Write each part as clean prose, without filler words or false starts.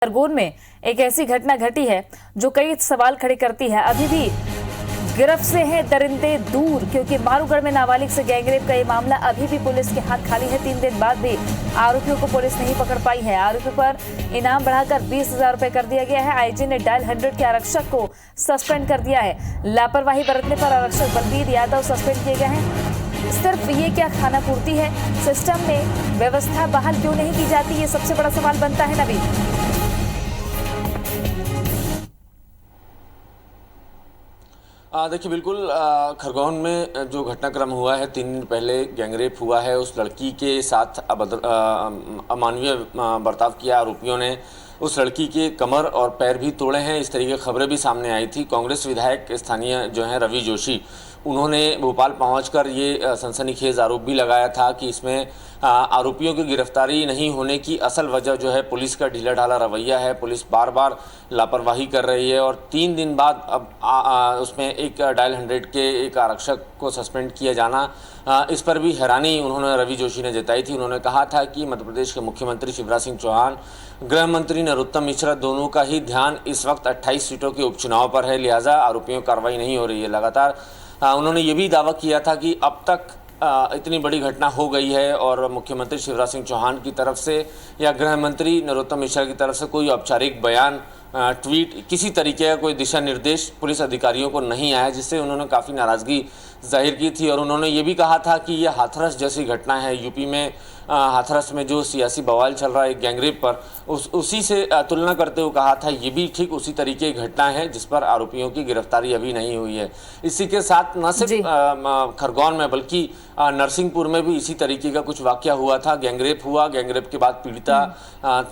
खरगोन में एक ऐसी घटना घटी है जो कई सवाल खड़े करती है। अभी भी गिरफ्त से हैं दरिंदे दूर, क्योंकि मारूगढ़ में नाबालिग से गैंगरेप का ये मामला अभी भी पुलिस के हाथ खाली है। 3 दिन बाद भी आरोपियों को पुलिस नहीं पकड़ पाई है। आरोपी पर इनाम बढ़ाकर 20,000 रुपए कर दिया गया है। आईजी ने डायल 100 के आरक्षक को सस्पेंड कर दिया है। लापरवाही बरतने पर आरक्षक बलबीर यादव सस्पेंड किए गए हैं। सिर्फ ये क्या खाना पूर्ति है, सिस्टम में व्यवस्था बहाल क्यों नहीं की जाती, ये सबसे बड़ा सवाल बनता है। नवीन, देखिए बिल्कुल खरगोन में जो घटनाक्रम हुआ है 3 दिन पहले गैंगरेप हुआ है। उस लड़की के साथ अमानवीय बर्ताव किया आरोपियों ने। उस लड़की के कमर और पैर भी तोड़े हैं, इस तरीके की खबरें भी सामने आई थी। कांग्रेस विधायक स्थानीय जो हैं रवि जोशी, उन्होंने भोपाल पहुंचकर ये सनसनीखेज आरोप भी लगाया था कि इसमें आरोपियों की गिरफ्तारी नहीं होने की असल वजह जो है पुलिस का ढीला ढाला रवैया है। पुलिस बार बार लापरवाही कर रही है और 3 दिन बाद अब उसमें एक डायल 100 के एक आरक्षक को सस्पेंड किया जाना, इस पर भी हैरानी उन्होंने रवि जोशी ने जताई थी। उन्होंने कहा था कि मध्य प्रदेश के मुख्यमंत्री शिवराज सिंह चौहान, गृह मंत्री नरोत्तम मिश्रा, दोनों का ही ध्यान इस वक्त 28 सीटों के उपचुनाव पर है, लिहाजा आरोपियों पर कार्रवाई नहीं हो रही है। लगातार उन्होंने ये भी दावा किया था कि अब तक इतनी बड़ी घटना हो गई है और मुख्यमंत्री शिवराज सिंह चौहान की तरफ से या गृह मंत्री नरोत्तम मिश्रा की तरफ से कोई औपचारिक बयान, ट्वीट, किसी तरीके का कोई दिशा निर्देश पुलिस अधिकारियों को नहीं आया, जिससे उन्होंने काफ़ी नाराज़गी जाहिर की थी। और उन्होंने ये भी कहा था कि यह हाथरस जैसी घटना है। यूपी में हाथरस में जो सियासी बवाल चल रहा है गैंगरेप पर, उसी से तुलना करते हुए कहा था ये भी ठीक उसी तरीके की घटना है जिस पर आरोपियों की गिरफ्तारी अभी नहीं हुई है। इसी के साथ न सिर्फ खरगोन में बल्कि नरसिंहपुर में भी इसी तरीके का कुछ वाकया हुआ था। गैंगरेप हुआ, गैंगरेप के बाद पीड़िता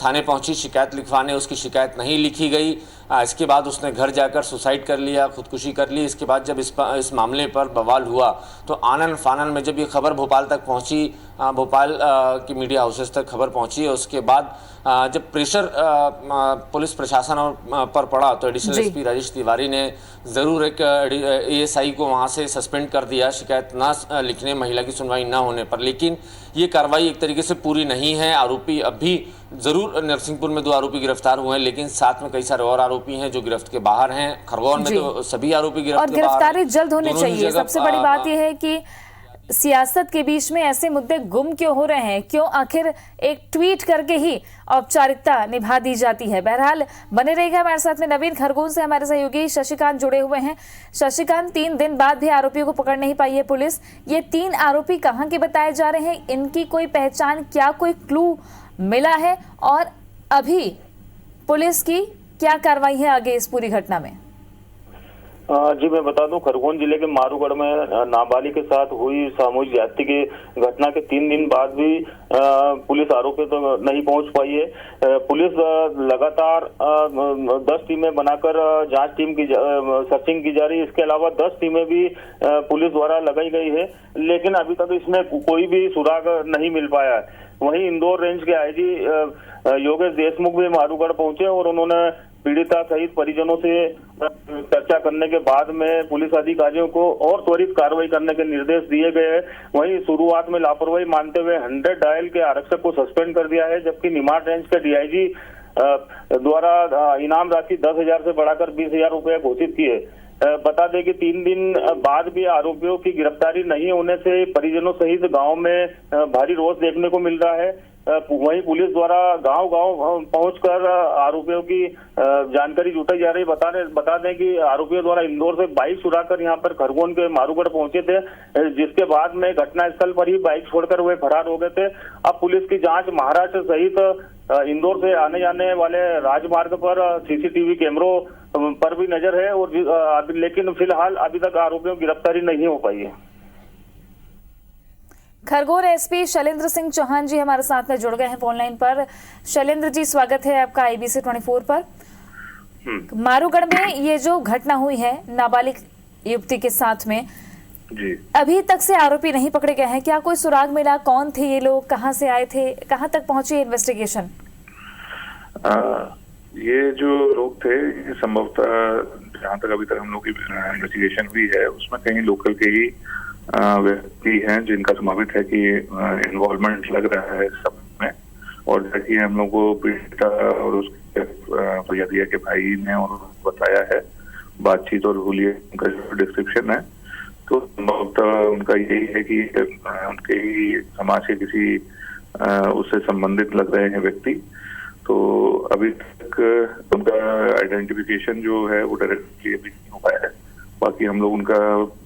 थाने पहुंची शिकायत लिखवाने, उसकी शिकायत नहीं लिखी गई। इसके बाद उसने घर जाकर सुसाइड कर लिया, खुदकुशी कर ली। इसके बाद जब इस मामले पर बवाल हुआ तो आनन फानन में जब ये खबर भोपाल तक पहुंची, भोपाल की मीडिया हाउसेस तक खबर पहुंची, और उसके बाद जब प्रेशर पुलिस प्रशासन पर पड़ा तो एडिशनल एसपी राजेश तिवारी ने ज़रूर एक एएसआई को वहां से सस्पेंड कर दिया, शिकायत ना लिखने, महिला की सुनवाई ना होने पर। लेकिन ये कार्रवाई एक तरीके से पूरी नहीं है। आरोपी अब भी ज़रूर नरसिंहपुर में 2 आरोपी गिरफ्तार हुए हैं, लेकिन साथ में कई सारे और आरोपी हैं जो गिरफ्त के बाहर हैं। खरगोन में तो सभी आरोपी गिरफ्त के बाहर हैं। गिरफ्तारी जल्द होनी चाहिए। सबसे बड़ी बात यह है कि सियासत के बीच में ऐसे मुद्दे गुम क्यों हो रहे हैं, क्यों आखिर एक ट्वीट करके ही औपचारिकता निभा दी जाती है। बहरहाल बने रहेगा हमारे साथ में नवीन। खरगोन से हमारे सहयोगी शशिकांत जुड़े हुए हैं। शशिकांत, 3 दिन बाद भी आरोपियों को पकड़ नहीं पाई है पुलिस। ये 3 आरोपी कहाँ के बताए जा रहे हैं, इनकी कोई पहचान, क्या कोई क्लू मिला है, और अभी पुलिस की क्या कार्रवाई है आगे इस पूरी घटना में? जी मैं बता दूं, खरगोन जिले के मारूगढ़ में नाबालिग के साथ हुई सामूहिक ज्यादती की घटना के 3 दिन बाद भी पुलिस आरोपी तो नहीं पहुंच पाई है। पुलिस लगातार 10 टीमें बनाकर जांच टीम की सर्चिंग की जा रही है। इसके अलावा 10 टीमें भी पुलिस द्वारा लगाई गई है, लेकिन अभी तक इसमें कोई भी सुराग नहीं मिल पाया है। वहीं इंदौर रेंज के आईजी योगेश देशमुख भी मारूगढ़ पहुंचे और उन्होंने पीड़िता सहित परिजनों से चर्चा करने के बाद में पुलिस अधिकारियों को और त्वरित कार्रवाई करने के निर्देश दिए गए हैं। वहीं शुरुआत में लापरवाही मानते हुए 100 डायल के आरक्षक को सस्पेंड कर दिया है, जबकि निमाड़ रेंज के डीआईजी द्वारा इनाम राशि 10,000 से बढ़ाकर 20,000 रुपए घोषित किए। बता दें कि 3 दिन बाद भी आरोपियों की गिरफ्तारी नहीं होने से परिजनों सहित गांव में भारी रोष देखने को मिल रहा है। वहीं पुलिस द्वारा गांव-गांव पहुंचकर आरोपियों की जानकारी जुटाई जा रही है। बता दें कि आरोपियों द्वारा इंदौर से बाइक चुराकर यहां पर खरगोन के मारूगढ़ पहुंचे थे, जिसके बाद में घटनास्थल पर ही बाइक छोड़कर वे फरार हो गए थे। अब पुलिस की जांच महाराष्ट्र सहित इंदौर से आने जाने वाले राजमार्ग पर सीसीटीवी कैमरों पर भी नजर है, और लेकिन फिलहाल अभी तक आरोपियों की गिरफ्तारी नहीं हो पाई है। खरगोन एसपी शैलेंद्र सिंह चौहान जी हमारे साथ में जुड़ गए हैं फोन लाइन पर। शैलेंद्र जी, स्वागत है आपका IBC 24 पर। मारूगढ़ में ये जो घटना हुई है नाबालिग युवती के साथ में, जी, अभी तक से आरोपी नहीं पकड़े गए हैं। क्या कोई सुराग मिला? कौन थे ये लोग, कहां से आए थे, कहां तक पहुंची इन्वेस्टिगेशन? ये जो लोग थे संभवतः जहाँ तक अभी तक हम लोग की इन्वेस्टिगेशन हुई है उसमें कहीं लोकल के ही व्यक्ति हैं जिनका संभावित है कि इन्वॉल्वमेंट लग रहा है सब में। और जैसे हम लोग को पीड़िता और उसके फरियादिया के भाई ने और बताया है, बातचीत और हुलिया उनका जो डिस्क्रिप्शन है, तो उनका यही है कि उनके ही समाज के किसी उससे संबंधित लग रहे हैं व्यक्ति। तो अभी तक उनका आइडेंटिफिकेशन जो है वो डायरेक्टली अभी नहीं हो पाया है। बाकी हम लोग उनका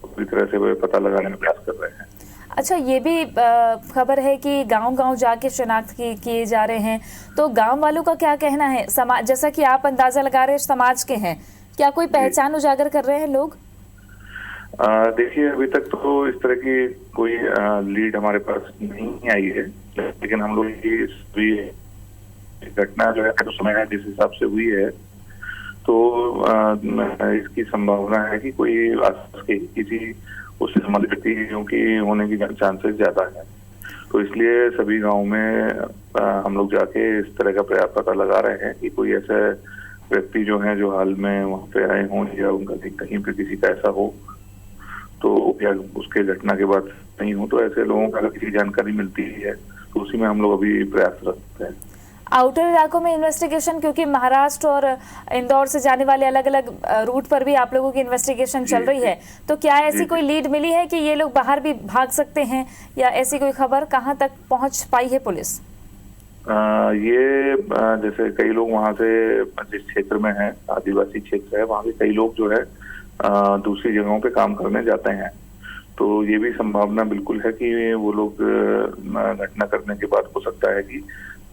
पूरी तरह से पता लगाने में प्रयास कर रहे हैं। अच्छा, ये भी खबर है कि गांव-गांव जाके शिनाख्त किए जा रहे हैं, तो गांव वालों का क्या कहना है? समाज, जैसा कि आप अंदाजा लगा रहे हैं समाज के हैं, क्या कोई पहचान उजागर कर रहे हैं लोग? देखिए, अभी तक तो इस तरह की कोई लीड हमारे पास नहीं आई है, लेकिन हम लोग की घटना जो है तो समय है जिस हिसाब से हुई है, तो इसकी संभावना है कि कोई आसपास के किसी उससे संबंधित व्यक्तियों की होने की चांसेस ज्यादा है। तो इसलिए सभी गांव में हम लोग जाके इस तरह का प्रयास पता लगा रहे हैं कि कोई ऐसा व्यक्ति जो है जो हाल में वहाँ पे आए हों या उनका कहीं पे किसी का ऐसा हो, तो या उसके घटना के बाद नहीं हो, तो ऐसे लोगों का अगर किसी जानकारी मिलती है तो उसी में हम लोग अभी प्रयास करते हैं। आउटर इलाकों में इन्वेस्टिगेशन, क्योंकि महाराष्ट्र और इंदौर से जाने वाले अलग अलग रूट पर भी आप लोगों की इन्वेस्टिगेशन चल रही है, तो क्या ऐसी कोई लीड मिली है कि ये लोग बाहर भी भाग सकते हैं, या ऐसी कोई खबर कहां तक पहुंच पाई है पुलिस? ये जैसे कई लोग वहाँ से जिस क्षेत्र में है, आदिवासी क्षेत्र है, वहाँ भी कई लोग जो है दूसरी जगहों पे काम करने जाते हैं। तो ये भी संभावना बिल्कुल है कि वो लोग घटना करने के बाद हो सकता है कि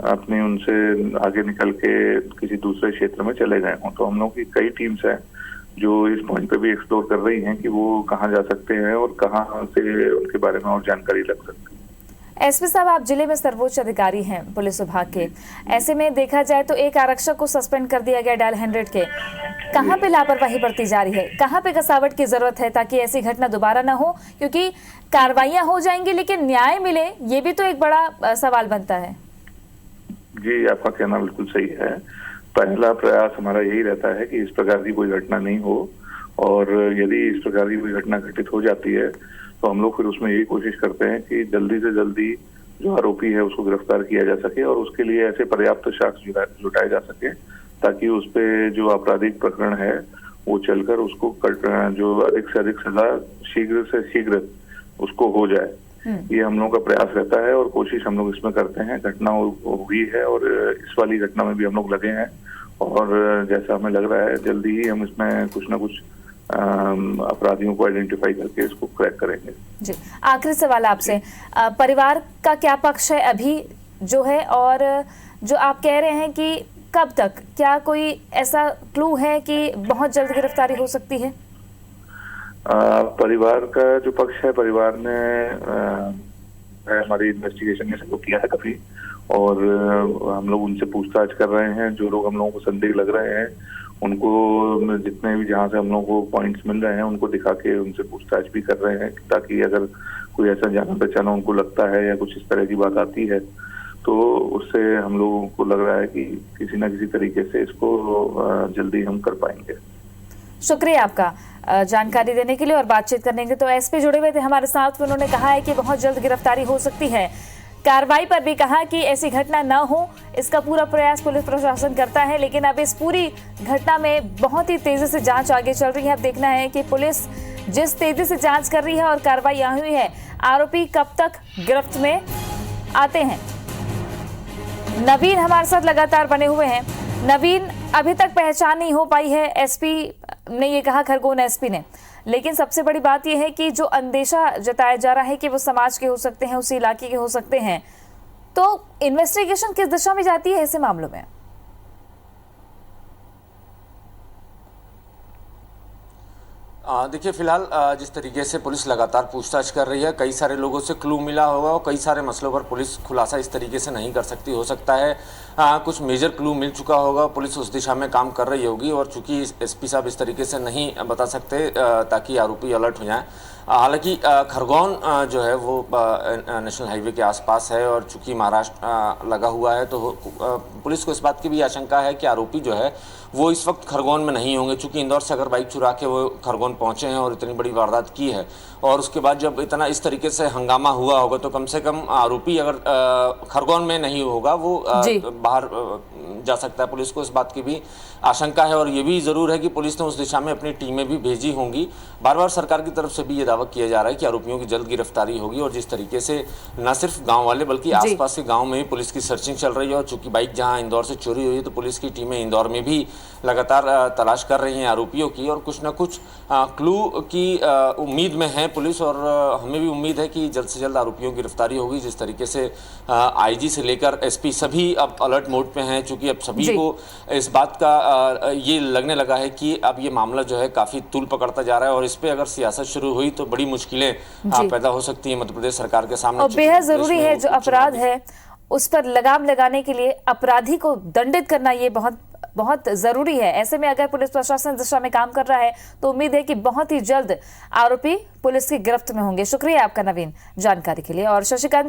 अपने उनसे आगे निकल के किसी दूसरे क्षेत्र में चले गए हों। तो हम लोग की कई टीम्स हैं जो इस पॉइंट पे भी एक्सप्लोर कर रही हैं कि वो कहाँ जा सकते हैं और कहाँ से उनके बारे में और जानकारी लग सकती है। एसपी साहब, आप जिले में सर्वोच्च अधिकारी हैं पुलिस विभाग के, ऐसे में देखा जाए तो एक आरक्षक को सस्पेंड कर दिया गया डायल 100 के। कहाँ पे लापरवाही बरती जा रही है, कहाँ पे कसावट की जरूरत है ताकि ऐसी घटना दोबारा ना हो? क्योंकि कार्रवाइयां हो जाएंगी लेकिन न्याय मिले, ये भी तो एक बड़ा सवाल बनता है। जी, आपका कहना बिल्कुल सही है। पहला प्रयास हमारा यही रहता है कि इस प्रकार की कोई घटना नहीं हो, और यदि इस प्रकार की कोई घटना घटित हो जाती है तो हम लोग फिर उसमें यही कोशिश करते हैं कि जल्दी से जल्दी जो आरोपी है उसको गिरफ्तार किया जा सके, और उसके लिए ऐसे पर्याप्त साक्ष्य जुटाए जा सके ताकि उस पे जो आपराधिक प्रकरण है वो चलकर उसको जो अधिक से अधिक सजा शीघ्र से शीघ्र उसको हो जाए। ये हम लोगों का प्रयास रहता है और कोशिश हम लोग इसमें करते हैं। घटना हुई है और इस वाली घटना में भी हम लोग लगे हैं, और जैसा हमें लग रहा है जल्दी ही हम इसमें कुछ ना कुछ अपराधियों को आइडेंटिफाई करके इसको क्रैक करेंगे। जी, आखिरी सवाल आपसे, परिवार का क्या पक्ष है अभी जो है, और जो आप कह रहे हैं कि कब तक, क्या कोई ऐसा क्लू है कि बहुत जल्द गिरफ्तारी हो सकती है? परिवार का जो पक्ष है, परिवार ने हमारी इन्वेस्टिगेशन में सहयोग किया है काफी, और हम लोग उनसे पूछताछ कर रहे हैं। जो लोग हम लोगों को संदिग्ध लग रहे हैं उनको जितने भी जहाँ से हम लोगों को पॉइंट्स मिल रहे हैं उनको दिखा के उनसे पूछताछ भी कर रहे हैं, ताकि अगर कोई ऐसा जाना पहचाना उनको लगता है या कुछ इस तरह की बात आती है तो उससे हम लोगों को लग रहा है कि किसी ना किसी तरीके से इसको जल्दी हम कर पाएंगे। शुक्रिया आपका जानकारी देने के लिए और बातचीत करने के लिए। तो एसपी जुड़े हुए थे हमारे साथ, उन्होंने कहा है कि बहुत जल्द गिरफ्तारी हो सकती है। कार्रवाई पर भी कहा कि ऐसी घटना न हो, इसका पूरा प्रयास पुलिस प्रशासन करता है, लेकिन अब इस पूरी घटना में बहुत ही तेजी से जांच आगे चल रही है। अब देखना है कि पुलिस जिस तेजी से जांच कर रही है और कार्रवाई हुई है, आरोपी कब तक गिरफ्त में आते हैं। नवीन हमारे साथ लगातार बने हुए हैं। नवीन, अभी तक पहचान नहीं हो पाई है, एसपी ने ये कहा, खरगोन एसपी ने, लेकिन सबसे बड़ी बात यह है कि जो अंदेशा जताया जा रहा है कि वो समाज के हो सकते हैं, उसी इलाके के हो सकते हैं, तो इन्वेस्टिगेशन किस दिशा में जाती है ऐसे मामलों में? देखिए, फिलहाल जिस तरीके से पुलिस लगातार पूछताछ कर रही है, कई सारे लोगों से क्लू मिला होगा और कई सारे मसलों पर पुलिस खुलासा इस तरीके से नहीं कर सकती। हो सकता है कुछ मेजर क्लू मिल चुका होगा, पुलिस उस दिशा में काम कर रही होगी, और चूंकि एसपी साहब इस तरीके से नहीं बता सकते ताकि आरोपी अलर्ट हो जाएं, हालांकि खरगोन जो है वो नेशनल हाईवे के आसपास है और चूंकि महाराष्ट्र लगा हुआ है तो पुलिस को इस बात की भी आशंका है कि आरोपी जो है वो इस वक्त खरगोन में नहीं होंगे, चूंकि इंदौर से अगर बाइक चुरा के वो खरगोन पहुंचे हैं और इतनी बड़ी वारदात की है और उसके बाद जब इतना इस तरीके से हंगामा हुआ होगा तो कम से कम आरोपी अगर खरगोन में नहीं होगा वो बाहर जा सकता है। पुलिस को इस बात की भी आशंका है और ये भी जरूर है कि पुलिस ने उस दिशा में अपनी टीमें भी भेजी होंगी। बार बार सरकार की तरफ से भी ये दावा किया जा रहा है कि आरोपियों की जल्द गिरफ्तारी होगी और जिस तरीके से न सिर्फ गांव वाले बल्कि आसपास के गांव में भी पुलिस की सर्चिंग चल रही है और चूंकि बाइक जहां इंदौर से चोरी हुई है तो पुलिस की टीमें इंदौर में भी लगातार तलाश कर रही हैं आरोपियों की और कुछ न कुछ क्लू की उम्मीद में है पुलिस और हमें भी उम्मीद है कि जल्द से जल्द आरोपियों की गिरफ्तारी होगी। जिस तरीके से आईजी से लेकर एसपी सभी अब अलर्ट मोड पे हैं, चूंकि अब सभी को इस बात का ये लगने लगा है कि अब ये मामला जो है काफी तूल पकड़ता जा रहा है और इस पे अगर सियासत शुरू हुई तो बड़ी मुश्किलें पैदा हो सकती है मध्य प्रदेश सरकार के सामने। और बेहद जरूरी है जो अपराध है उस पर लगाम लगाने के लिए अपराधी को दंडित करना ये बहुत बहुत जरूरी है। ऐसे में अगर पुलिस प्रशासन दिशा में काम कर रहा है तो उम्मीद है कि बहुत ही जल्द आरोपी पुलिस की गिरफ्त में होंगे। शुक्रिया आपका नवीन जानकारी के लिए। और शशिकांत